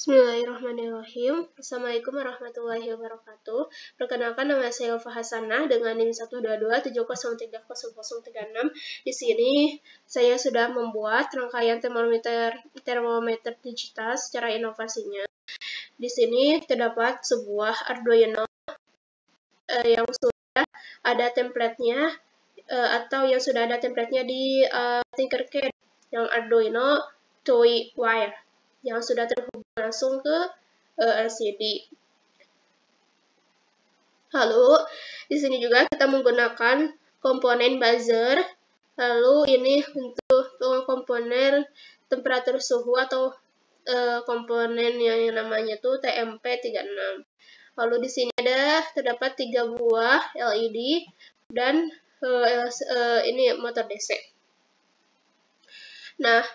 Bismillahirrahmanirrahim. Assalamualaikum warahmatullahi wabarakatuh. Perkenalkan, nama saya Ulfa Hasanah dengan NIM 122703036. Di sini saya sudah membuat rangkaian termometer digital secara inovasinya. Di sini terdapat sebuah Arduino yang sudah ada template-nya atau yang sudah ada template-nya di Tinkercad, yang Arduino Toy Wire yang sudah terhubung langsung ke LCD. Lalu di sini juga kita menggunakan komponen buzzer. Lalu ini untuk komponen temperatur suhu atau komponen yang namanya itu TMP36. Lalu di sini terdapat 3 buah LED dan ini motor DC. Nah,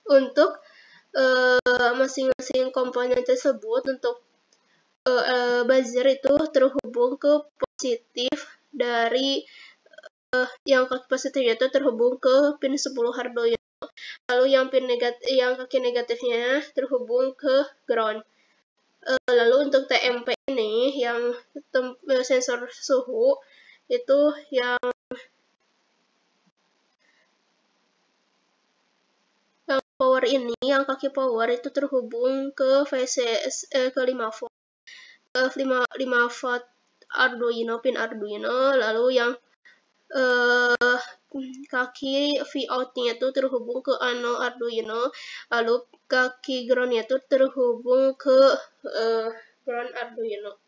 untuk masing-masing komponen tersebut, untuk buzzer itu terhubung ke positif dari yang kaki positifnya itu terhubung ke pin 10 Arduino. Lalu yang kaki negatifnya terhubung ke ground. Lalu untuk TMP ini yang sensor suhu itu yang power ini, yang kaki power itu terhubung ke VCS ke 5 volt. 5 volt Arduino, pin Arduino. Lalu yang kaki Vout-nya itu terhubung ke ano Arduino. Lalu kaki ground-nya itu terhubung ke ground Arduino.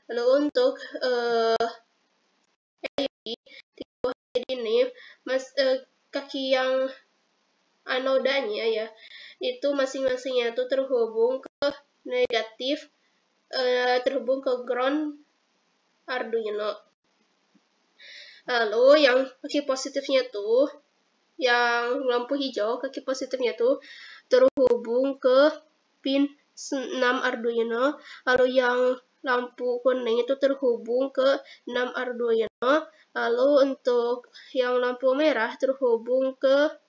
Lalu untuk LED ini kaki yang anodanya ya, itu masing-masingnya itu terhubung ke negatif, terhubung ke ground Arduino. Lalu yang kaki positifnya tuh, yang lampu hijau, kaki positifnya tuh terhubung ke pin 6 Arduino. Lalu yang lampu kuning itu terhubung ke 6 Arduino. Lalu untuk yang lampu merah terhubung ke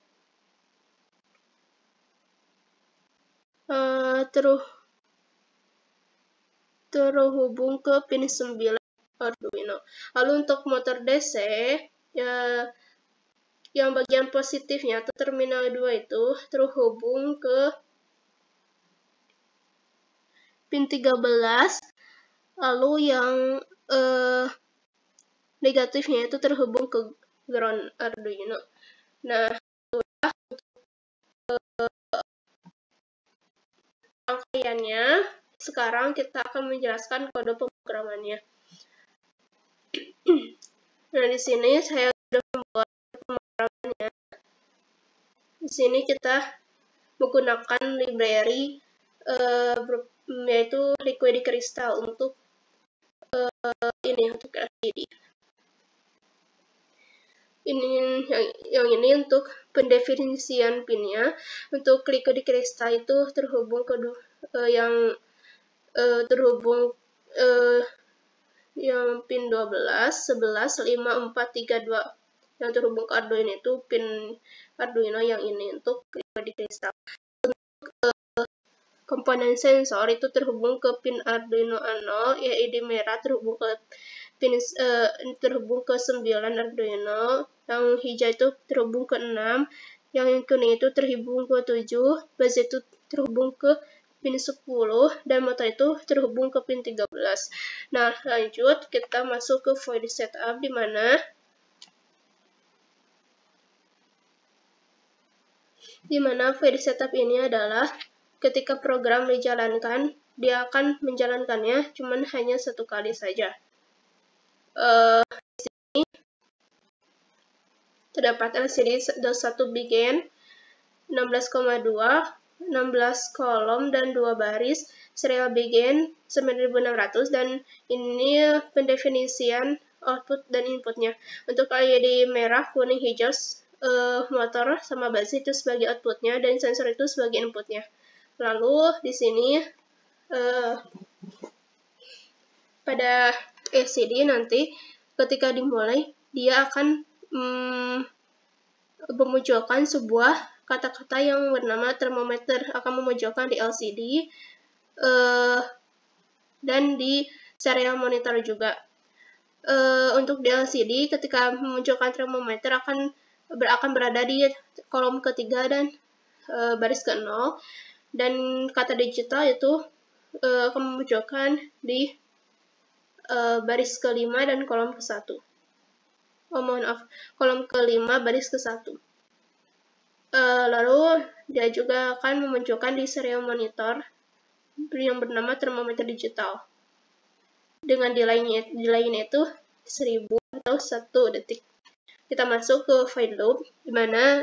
terhubung ke pin 9 Arduino. Lalu untuk motor DC, ya, yang bagian positifnya atau terminal 2 itu terhubung ke pin 13. Lalu yang negatifnya itu terhubung ke ground Arduino. Nah, rangkaiannya, sekarang kita akan menjelaskan kode pemrogramannya. Nah, di sini saya sudah membuat pemrogramannya. Di sini kita menggunakan library yaitu Liquid Crystal untuk untuk LCD. Yang ini untuk pendefinisian pinnya. Untuk Liquid Crystal itu terhubung ke yang pin 12, 11, 5, 4, 3, 2 yang terhubung ke Arduino itu pin Arduino yang ini untuk Liquid Crystal. Untuk komponen sensor itu terhubung ke pin Arduino A0, LED merah terhubung ke pin terhubung ke 9 Arduino, yang hijau itu terhubung ke 6, yang kuning itu terhubung ke 7, buzzer itu terhubung ke pin 10, dan motor itu terhubung ke pin 13. Nah, lanjut kita masuk ke void setup, di mana void setup ini adalah ketika program dijalankan, dia akan menjalankannya cuman hanya satu kali saja. Di sini terdapat LCD 1 begin, 16,2, 16 kolom dan 2 baris, serial begin 9600, dan ini pendefinisian output dan inputnya. Untuk LED merah, kuning, hijau, motor sama buzzer itu sebagai outputnya dan sensor itu sebagai inputnya. Lalu di sini pada LCD nanti ketika dimulai, dia akan memunculkan sebuah kata-kata yang bernama termometer, akan memunculkan di LCD. dan di serial monitor juga. Untuk di LCD, ketika memunculkan termometer akan berada di kolom ketiga dan baris ke-0, dan kata digital itu akan memunculkan di baris ke-5 dan kolom ke-1. Kolom ke-5 baris ke-1. Lalu dia juga akan memunculkan di serial monitor yang bernama termometer digital. Dengan delay-nya itu 1000 atau 1 detik. Kita masuk ke while loop, di mana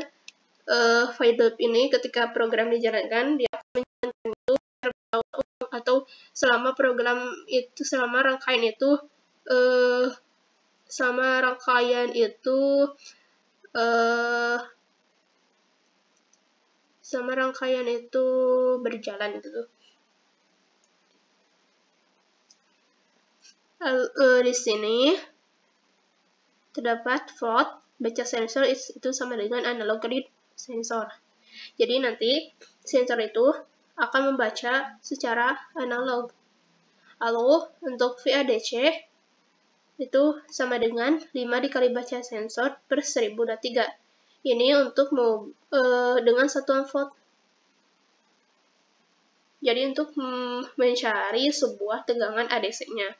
while loop ini ketika program dijalankan, dia akan menjalankan itu atau selama rangkaian itu berjalan gitu. Di sini terdapat float baca sensor itu sama dengan analog read sensor. Jadi nanti sensor itu akan membaca secara analog. Lalu untuk VADC itu sama dengan 5 dikali baca sensor per 1003. Ini untuk dengan satuan volt. Jadi untuk mencari sebuah tegangan ADC-nya.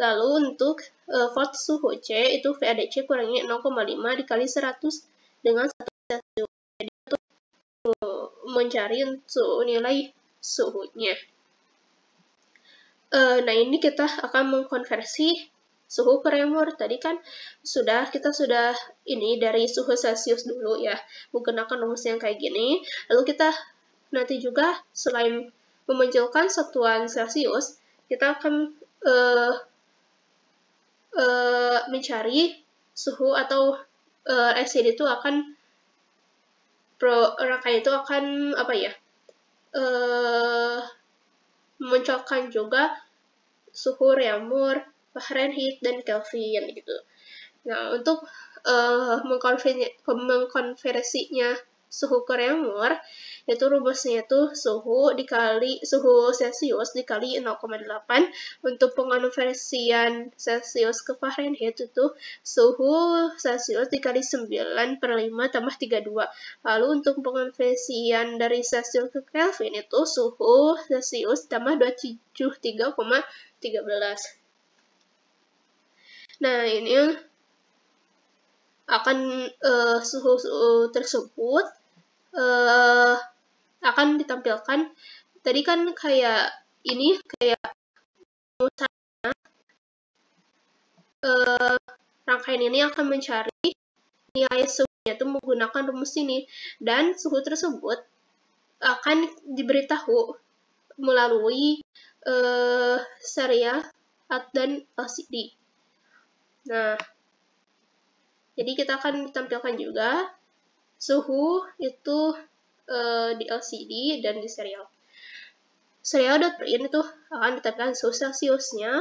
Lalu untuk volt suhu C itu VADC kurangi 0,5 dikali 100 dengan 1 Celsius. Jadi untuk mencari nilai suhunya. Nah, ini kita akan mengkonversi suhu ke reaumur. Tadi kan kita sudah ini dari suhu Celsius dulu ya, menggunakan rumus yang kayak gini. Lalu kita nanti juga selain memunculkan satuan Celsius, kita akan mencari suhu atau LCD itu akan rangkaian itu akan memunculkan juga suhu reaumur, Fahrenheit, dan Kelvin gitu. Nah, untuk mengkonversinya suhu ke reaumur, yaitu rumusnya itu suhu Celsius dikali 0,8. Untuk pengonversian Celsius ke Fahrenheit itu suhu Celsius dikali 9/5 tambah 32. Lalu untuk pengonversian dari Celsius ke Kelvin itu suhu Celsius tambah 273,13. Nah, ini akan suhu tersebut akan ditampilkan. Tadi kan kayak rangkaian ini akan mencari nilai suhunya itu menggunakan rumus ini, dan suhu tersebut akan diberitahu melalui serial dan LCD. Nah, jadi kita akan ditampilkan juga suhu itu di LCD dan di serial. Serial.print itu akan ditampilkan suhu Celsiusnya,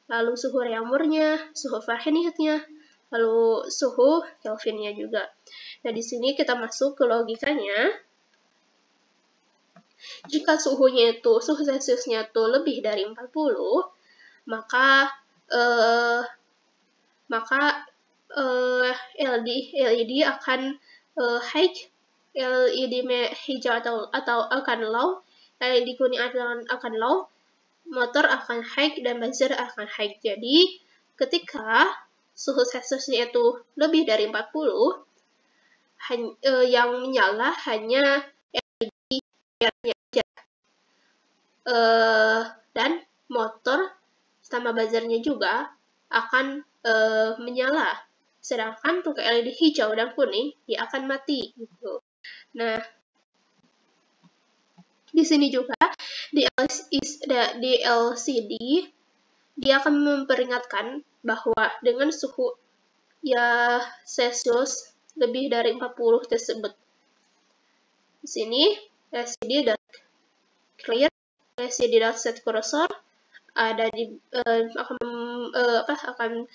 lalu suhu reaumurnya, suhu Fahrenheitnya, lalu suhu Kelvinnya juga. Nah, di sini kita masuk ke logikanya. Jika suhu Celsiusnya itu lebih dari 40, maka LED akan high, LED hijau atau akan low, LED kuning akan low, motor akan high, dan buzzer akan high. Jadi ketika suhu Celsiusnya itu lebih dari 40, yang menyala hanya LED aja, dan motor sama buzzernya juga akan menyala. Sedangkan untuk LED hijau dan kuning, dia akan mati gitu. Nah, di sini juga di LCD dia akan memperingatkan bahwa dengan suhu Celsius lebih dari 40 tersebut. Di sini LCD clear, LCD set cursor akan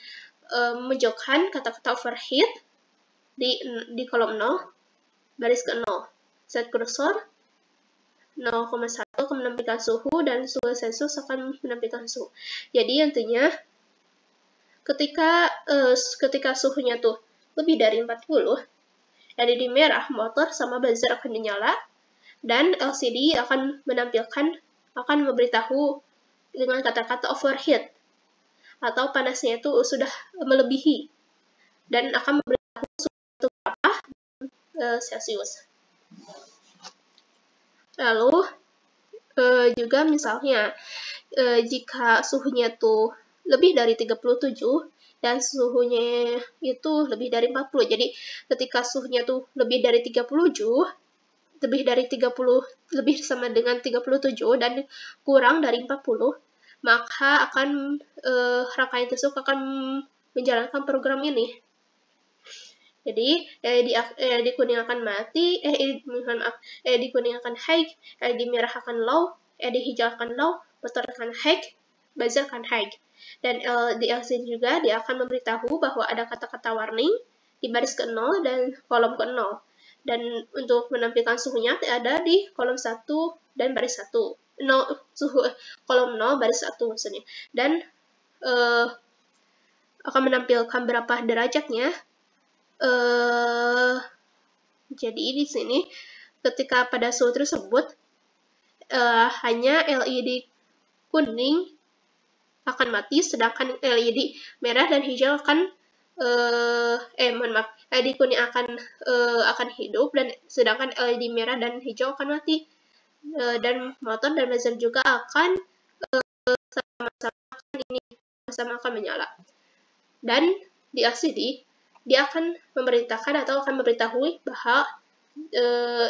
menunjukkan kata-kata overheat di kolom 0, baris ke 0. Set cursor 0,1 akan menampilkan suhu dan suhu Celsius akan menampilkan suhu. Jadi intinya ketika suhunya tuh lebih dari 40, LED merah, motor, sama buzzer akan dinyala, dan LCD akan memberitahu dengan kata-kata overheat, atau panasnya itu sudah melebihi, dan akan memberitahu suhu berapa Celsius. Lalu juga misalnya jika suhunya tuh lebih dari 37 dan suhunya itu lebih dari 40. Jadi ketika suhunya tuh lebih dari 37, lebih sama dengan 37 dan kurang dari 40, maka akan rangkaian tersebut akan menjalankan program ini. Jadi LED kuning akan mati, LED kuning akan high, LED merah akan low, LED hijau akan low, motor akan high, buzzer akan high. Dan di LCD juga dia akan memberitahu bahwa ada kata-kata warning di baris ke-0 dan kolom ke-0. Dan untuk menampilkan suhunya ada di kolom 1 dan baris 1. Kolom 0 baris 1 maksudnya. Dan akan menampilkan berapa derajatnya. Jadi di sini ketika pada suhu tersebut hanya LED kuning akan mati, sedangkan LED merah dan hijau akan LED kuning akan hidup, dan sedangkan LED merah dan hijau akan mati. Dan motor dan buzzer juga akan sama-sama akan menyala. Dan di LCD dia akan memerintahkan atau akan memberitahui bahwa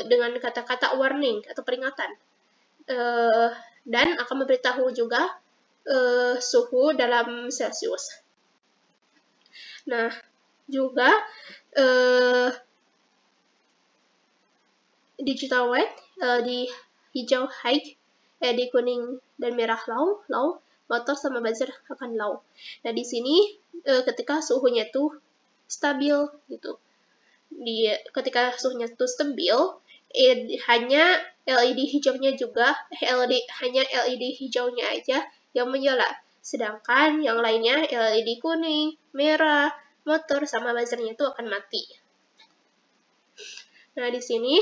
dengan kata-kata warning atau peringatan, dan akan memberitahu juga suhu dalam Celsius. Nah, juga digital white, di hijau high, di kuning dan merah low, motor sama buzzer akan low. Nah, di sini ketika suhunya itu stabil gitu. Ketika suhunya itu stabil, hanya LED hijaunya aja yang menyala. Sedangkan yang lainnya LED kuning, merah, motor sama buzzernya itu akan mati. Nah, di sini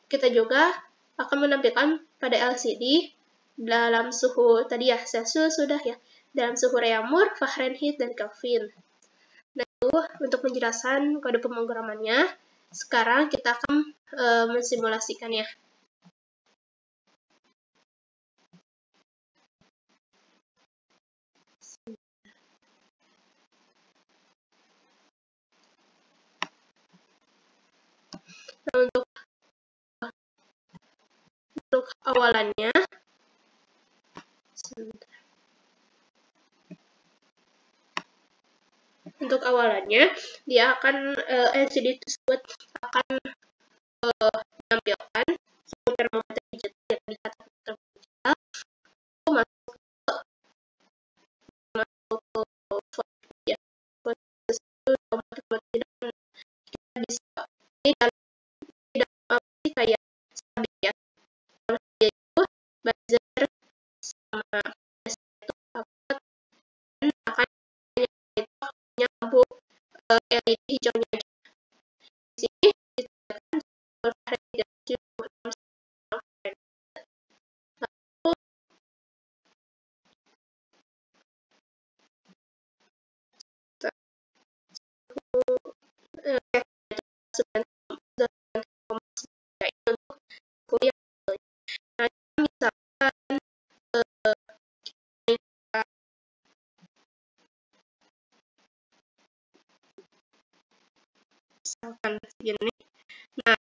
kita juga akan menampilkan pada LCD dalam suhu tadi ya, Celsius sudah ya, dalam suhu Reaumur, Fahrenheit, dan Kelvin. Nah, itu untuk menjelaskan kode pemrogramannya. Sekarang kita akan mensimulasikannya. Nah, untuk awalannya, dia akan LCD tersebut akan menampilkan suhu termometer digital yang dikatakan digital masuk ke kita bisa ini dalam kayak stabil ya. Kalau dia itu buzzer sama itu dan akan hanya lampu LED hijaunya aja. Di sini ditambahkan misalkan segini. Nah,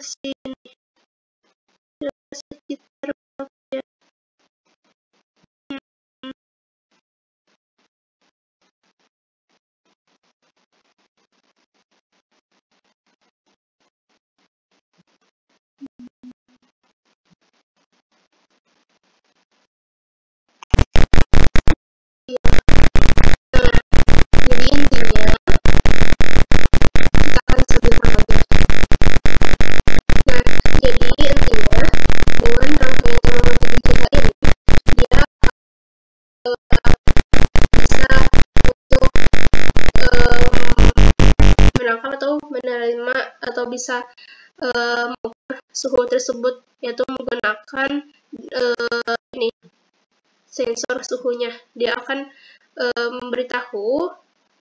sini. Sekitar ya. Jadi intinya kita akan sebentar lagi. Nah, jadi intinya dengan rangkaian termometer digital ini dia bisa untuk menangkap atau menerima atau bisa mengukur suhu tersebut, yaitu menggunakan ini sensor suhunya. Dia akan memberitahu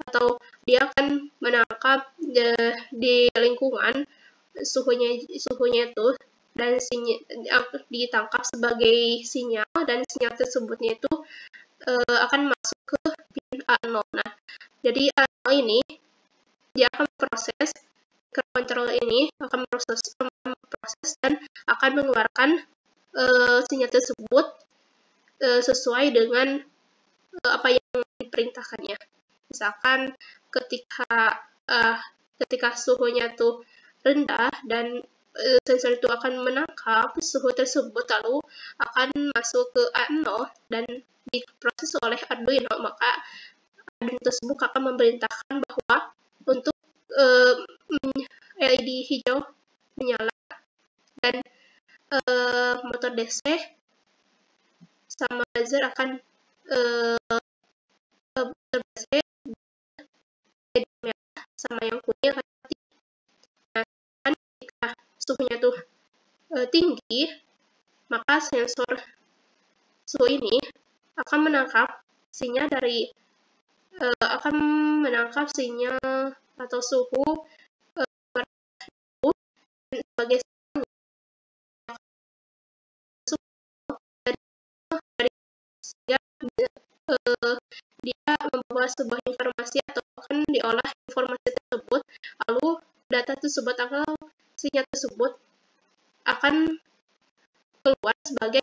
atau dia akan menangkap di lingkungan suhunya itu dan ditangkap sebagai sinyal, dan sinyal tersebutnya itu akan masuk ke pin A0. Nah, jadi A0 ini dia akan proses kontrol ini akan memproses dan akan mengeluarkan sinyal tersebut sesuai dengan apa yang diperintahkannya. Misalkan ketika suhunya tuh rendah dan sensor itu akan menangkap suhu tersebut lalu akan masuk ke A0 dan diproses oleh Arduino, maka Arduino tersebut akan memerintahkan bahwa untuk LED hijau menyala dan motor DC sama buzzer akan motor DC merah sama yang kuning akan mati. Nah, ketika suhunya tuh tinggi, maka sensor suhu ini akan menangkap sinyal atau suhu sebagai dia membawa sebuah informasi atau akan diolah informasi tersebut, lalu data tersebut atau sinyal tersebut akan keluar sebagai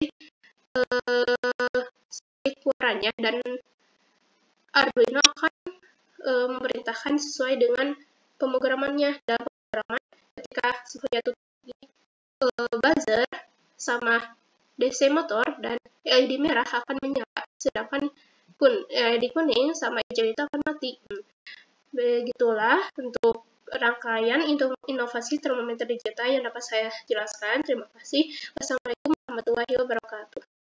ukurannya, dan Arduino akan memerintahkan sesuai dengan pemrogramannya. Dan pemrograman ketika suhunya itu buzzer sama DC motor dan LED merah akan menyala, sedangkan LED kuning sama hijau itu akan mati. Begitulah untuk rangkaian inovasi termometer digital yang dapat saya jelaskan. Terima kasih. Wassalamualaikum warahmatullahi wabarakatuh.